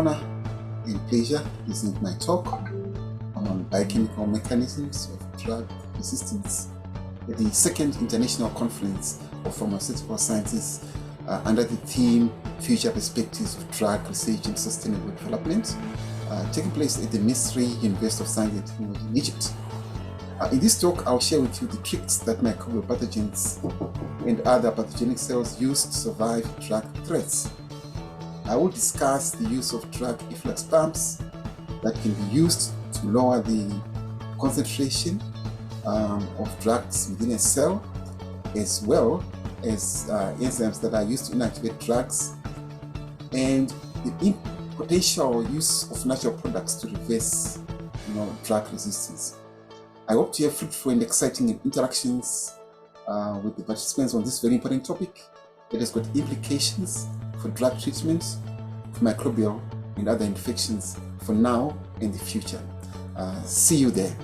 honor and pleasure to present my talk on biochemical mechanisms of drug resistance at the second International Conference of Pharmaceutical Scientists under the theme Future Perspectives of Drug Research and Sustainable Development, taking place at the Misri University of Science and Technology in Egypt. In this talk, I'll share with you the tricks that microbial pathogens and other pathogenic cells use to survive drug threats. I will discuss the use of drug efflux pumps that can be used to lower the concentration of drugs within a cell, as well as enzymes that are used to inactivate drugs, and the potential use of natural products to reverse drug resistance. I hope to have fruitful and exciting interactions with the participants on this very important topic that has got implications for drug treatment, for microbial and other infections for now and the future. See you there.